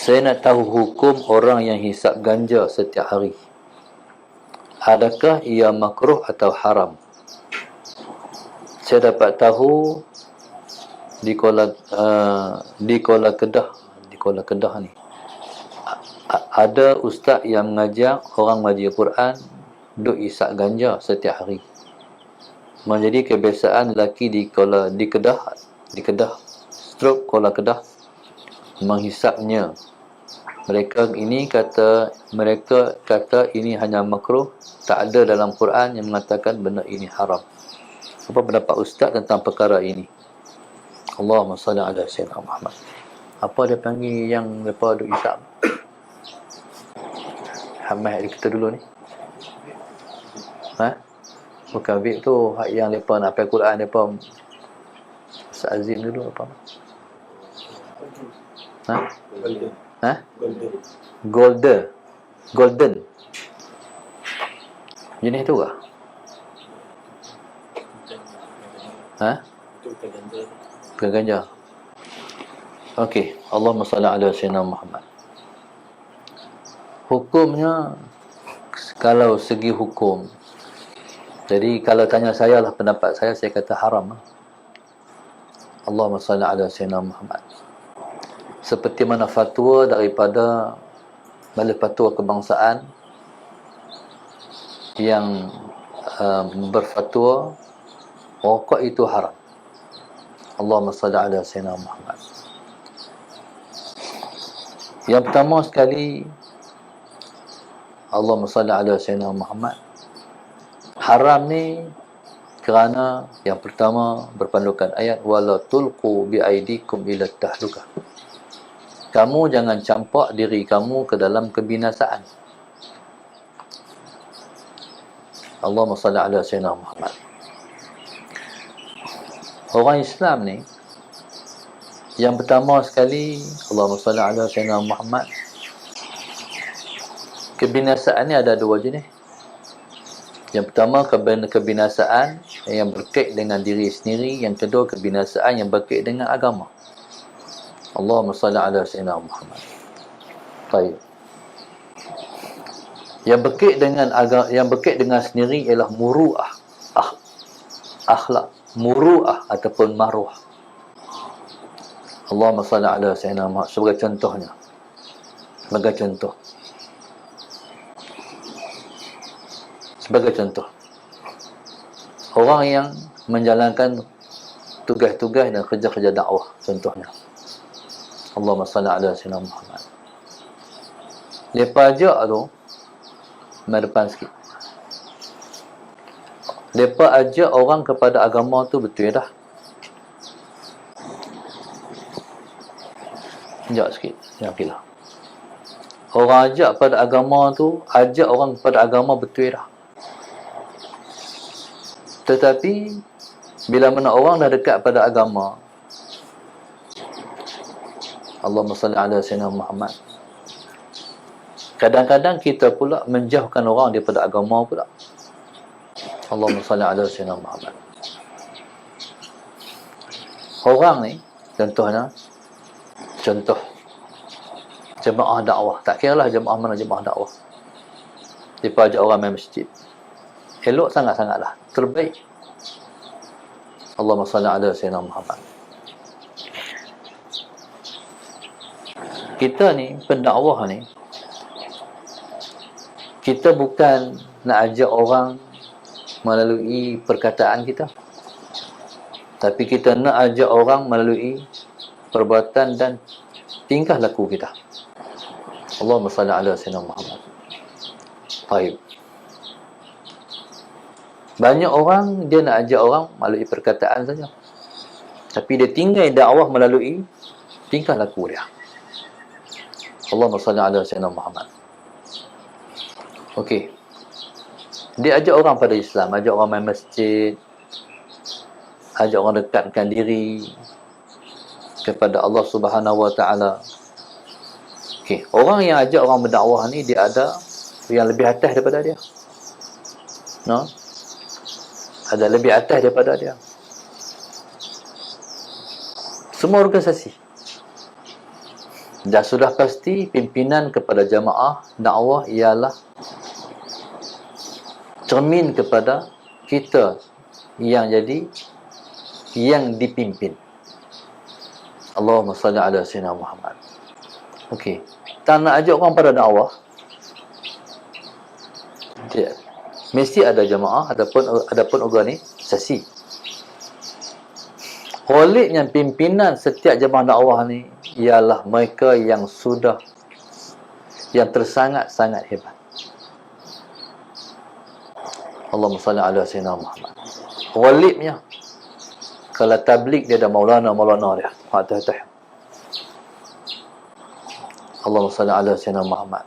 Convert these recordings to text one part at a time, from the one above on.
Saya nak tahu hukum orang yang hisap ganja setiap hari. Adakah ia makruh atau haram? Saya dapat tahu di Kuala Kedah ni ada ustaz yang mengajar orang ngaji Quran duk isap ganja setiap hari. Menjadi kebiasaan lelaki di Kedah stroke Kuala Kedah menghisapnya. Mereka kata ini hanya makruh, tak ada dalam Quran yang mengatakan benda ini haram. Apa pendapat ustaz tentang perkara ini? Allahumma salli ala sayyidina Muhammad. Apa dia panggil yang depa duk hisap? Hamai kita dulu ni. Bukan vape tu, hak yang depa nak pakai Quran depa Ustaz Azim dulu apa? Golden. Jenis tu kah? Bukan ganja. Okey, Allahumma salli ala sayyidina Muhammad. Hukumnya, kalau segi hukum, jadi kalau tanya saya lah pendapat saya kata haram. Allahumma salli ala sayyidina Muhammad. Seperti mana fatwa daripada Majlis Fatwa Kebangsaan yang berfatwa rokok itu haram. Allahumma salli ala sayyidina Muhammad. Yang pertama sekali, Allahumma salli ala sayyidina Muhammad, haram ni kerana yang pertama berpandukan ayat wala tulqu bi aidikum ila tahlukah. Kamu jangan campak diri kamu ke dalam kebinasaan. Allahumma salli ala sayyidina Muhammad. Orang Islam ni, yang pertama sekali, Allahumma salli ala sayyidina Muhammad, kebinasaan ni ada dua jenis. Yang pertama, kebinasaan yang berkait dengan diri sendiri. Yang kedua, kebinasaan yang berkait dengan agama. Allahumma salli ala sayyidina Muhammad. Baik. Yang berkait dengan sendiri ialah muru'ah, akhlak, muru'ah ataupun maruah. Allahumma salli ala sayyidina Muhammad sebagai contohnya. Sebagai contoh, orang yang menjalankan tugas-tugas dan kerja-kerja dakwah, contohnya. Allahumma salli ala sayyidina Muhammad. Lepas ajak tu, mari depan sikit. Lepas ajak orang kepada agama tu betul dah. Ajak sikit, jangan pilih. Orang ajak pada agama tu, ajak orang kepada agama betul dah. Tetapi bila mana orang dah dekat pada agama, Allahumma salli ala sayyidina Muhammad, kadang-kadang kita pula menjauhkan orang daripada agama pula. Allahumma salli ala sayyidina Muhammad. Orang ni, contoh jemaah dakwah, tak kira lah jemaah mana jemaah dakwah, dia ajak orang main masjid, elok sangat-sangatlah, terbaik. Allahumma salli ala sayyidina Muhammad. Kita ni, pendakwah ni, kita bukan nak ajak orang melalui perkataan kita, tapi kita nak ajak orang melalui perbuatan dan tingkah laku kita. Allahumma salli ala sayyidina Muhammad. Baik. Banyak orang dia nak ajak orang melalui perkataan saja, tapi dia tinggal dakwah melalui tingkah laku dia. Allahumma salli ala sayyidina Muhammad. Okey. Dia ajak orang pada Islam, ajak orang main masjid, ajak orang dekatkan diri kepada Allah Subhanahu wa taala. Okey, orang yang ajak orang berdakwah ni, dia ada yang lebih atas daripada dia. No? Ada lebih atas daripada dia. Semua organisasi. Dan sudah pasti pimpinan kepada jamaah dakwah ialah cermin kepada kita yang dipimpin. Allahumma salli ala sayyidina Muhammad. Okey. Tak nak ajak orang pada dakwah, ya, mesti ada jamaah adapun organisasi. Khalidnya pimpinan setiap jemaah dakwah ni ialah mereka yang tersangat-sangat hebat. Allahumma salli ala sayyidina Muhammad. Khalidnya kalau tabligh dia ada maulana dia. Fatihah. Allahumma salli ala sayyidina Muhammad.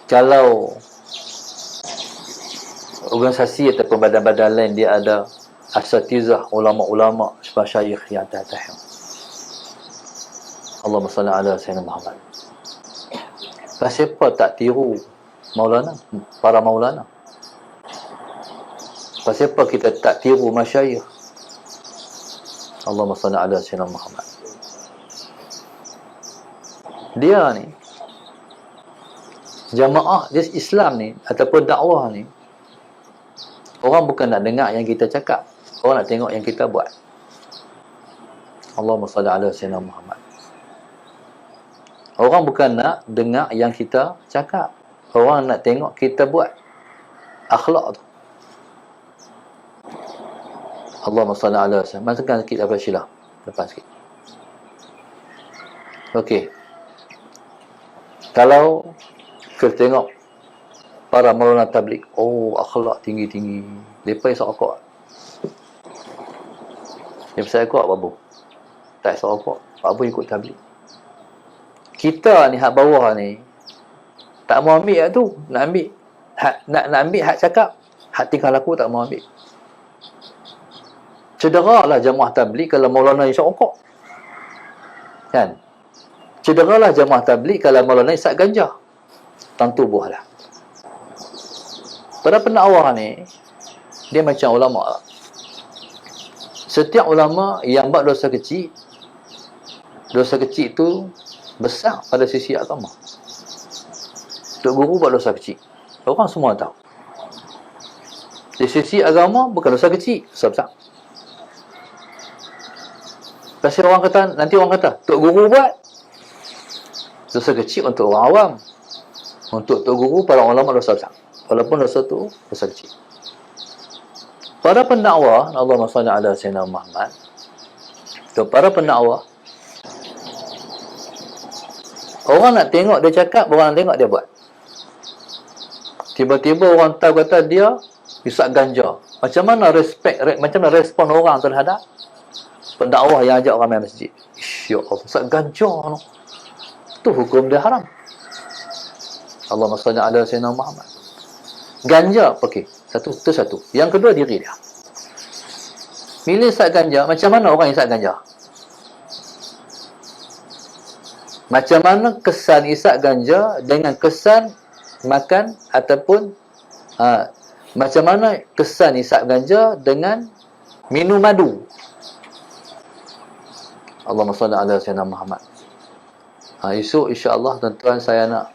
Kalau organisasi ataupun badan-badan lain dia ada asatizah, ulama-ulama, masyayikh yang tahta. Allahumma salli ala sayyidina Muhammad. Siapa tak tiru maulana, para maulana? Siapa kita tak tiru masyayikh? Allahumma salli ala sayyidina Muhammad. Dia ni jamaah Islam ni ataupun dakwah ni, orang bukan nak dengar yang kita cakap, orang nak tengok yang kita buat. Allahumma salli ala sayyidina Muhammad. Orang bukan nak dengar yang kita cakap, orang nak tengok kita buat akhlak tu. Allahumma salli ala sayyidina. Masukkan sikit apa Sheila, depan sikit. Okey. Kalau kita tengok para maulana tabligh, akhlak tinggi-tinggi, depa isap rokok. Dia pasal rokok babu. Tak isap rokok, babu ikut tabligh. Kita ni hak bawah ni tak mau ambil hak tu, nak ambil nak ambil hak cakap, hak tingkah laku tak mau ambil. Cederalah jemaah tabligh kalau maulana isap rokok. Kan? Cederalah jemaah tabligh kalau maulana isap ganja. Tentu buahlah. Pada pendakwah ni, dia macam ulama. Setiap ulama yang buat dosa kecil tu besar pada sisi agama. Tok guru buat dosa kecil, orang semua tahu. Di sisi agama bukan dosa kecil, dosa besar. Pasti nanti orang kata, Tok guru buat dosa kecil untuk orang awam. Untuk tok guru, para ulama dosa besar. Walaupun dosa tu dosa kecil. Para pendakwah, Allahumma salli ala sayyidina Muhammad. Para pendakwah, orang nak tengok dia cakap, orang nak tengok dia buat. Tiba-tiba orang tahu kata dia hisap ganja. Macam mana respon orang terhadap pendakwah yang ajak orang main masjid? Ya Allah, hisap ganja no. Tu hukum dia haram. Allahumma salli ala sayyidina Muhammad. Ganja, okey. Satu. Yang kedua, diri dia. Bila isap ganja, macam mana orang isap ganja? Macam mana kesan isap ganja dengan kesan makan ataupun macam mana kesan isap ganja dengan minum madu? Allahumma salli ala sayyidina Muhammad. Esok insya-Allah tuan-tuan saya nak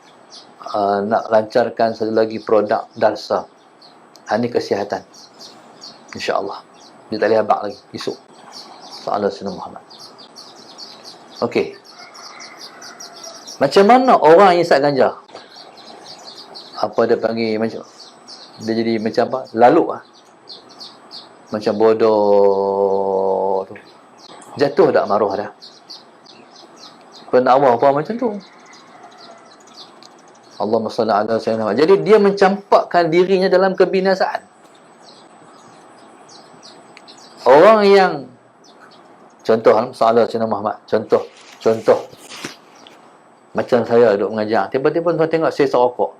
lancarkan satu lagi produk darsa. Ini kesihatan. InsyaAllah. Dia tak boleh habaq lagi. Esok. Salam Sayyidina Muhammad. Okey. Macam mana orang yang isap ganja? Apa dia panggil macam? Dia jadi macam apa? Lalu lah. Macam bodoh tu. Jatuh tak maruah dah. Pendakwah apa macam tu? Allahumma salli ala sayyidina Muhammad. Jadi dia mencampakkan dirinya dalam kebinasaan. Orang yang contoh salat Sayyidina Muhammad, contoh macam saya duduk mengajar, tiba-tiba tuan tengok saya serokok.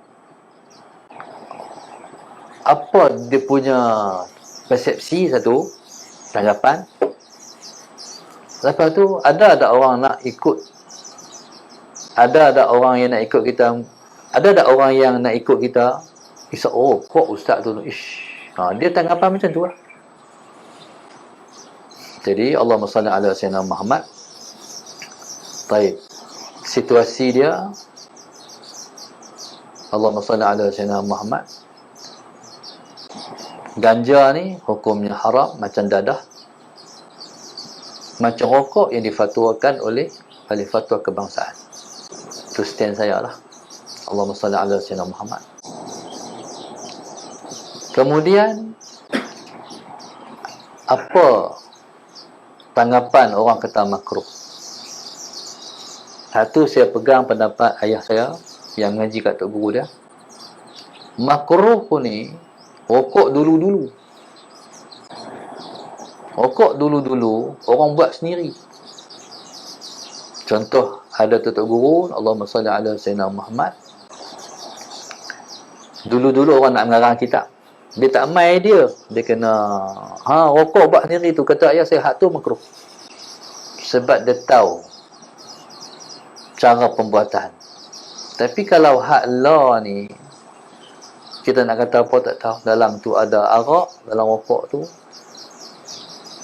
Apa dia punya persepsi satu, tanggapan. Lepas tu ada orang nak ikut, ada orang yang nak ikut kita. Ada orang yang nak ikut kita, kok ustaz tu, dia tanggapan macam tu lah. Jadi Allahumma salli ala sayyidina Muhammad. Baik. Situasi dia, Allahumma salli ala sayyidina Muhammad. Ganja ni hukumnya haram macam dadah, macam rokok yang difatwakan oleh ahli fatwa kebangsaan. Itu stand saya lah. Allahumma salli ala sayyidina Muhammad. Kemudian, apa tanggapan orang kata makruh? Satu, saya pegang pendapat ayah saya yang mengaji kat tok guru dia. Makruh pun ni, rokok dulu-dulu. Rokok dulu-dulu, orang buat sendiri. Contoh, ada tok guru, Allahumma salli ala sayyidina Muhammad. Dulu-dulu orang nak mengarang kitab. Dia tak main dia. Dia kena, rokok buat sendiri tu. Kata ayah saya, hak tu makruh. Sebab dia tahu cara pembuatan. Tapi kalau hak law ni, kita nak kata apa tak tahu. Dalam tu ada arak, dalam rokok tu.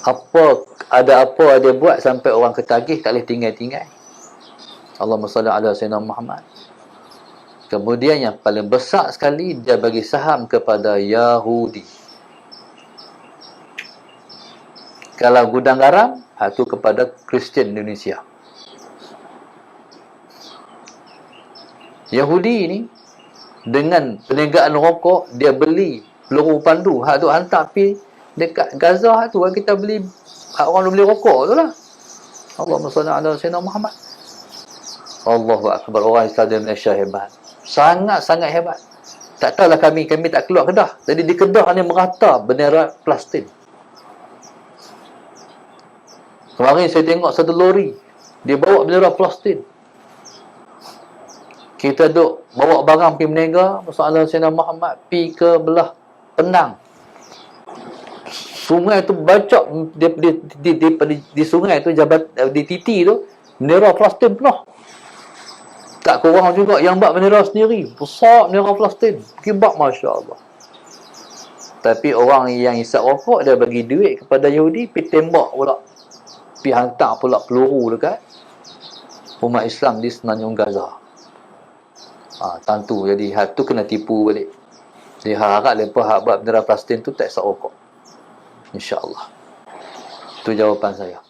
Apa dia buat sampai orang ketagih, tak boleh tinggal-tinggal. Allahumma salli ala sayyidina Muhammad. Kemudian yang paling besar sekali, dia bagi saham kepada Yahudi. Kalau gudang garam, itu kepada Kristian Indonesia. Yahudi ni, dengan perniagaan rokok, dia beli peluru pandu. Hak tu hantar pergi dekat Gaza. Hak tu kan kita beli, hak orang beli rokok tu lah. Allahumma salli ala sayyidina Muhammad. Allahu Akbar. Orang Islam di Malaysia hebat. Sangat-sangat hebat. Tak tahulah kami tak keluar Kedah. Jadi di Kedah ni merata bendera Palestin. Kemarin saya tengok satu lori, dia bawa bendera Palestin. Kita duk bawa barang pergi berniaga, masalah Sayyidina Muhammad, pergi ke belah Penang. Sungai tu bacak, di sungai tu, di titi tu, bendera Palestin penuh. Tak kurang juga yang buat bendera sendiri. Besar bendera Palestin. Kibak, Masya Allah. Tapi orang yang isap rokok, dia bagi duit kepada Yahudi, pergi tembak pula. Pergi hantar pula peluru dekat umat Islam di Semenanjung Gaza. Tentu. Jadi, hal tu kena tipu balik. Jadi, harap mereka buat bendera Palestin tu tak isap rokok. InsyaAllah. Itu jawapan saya.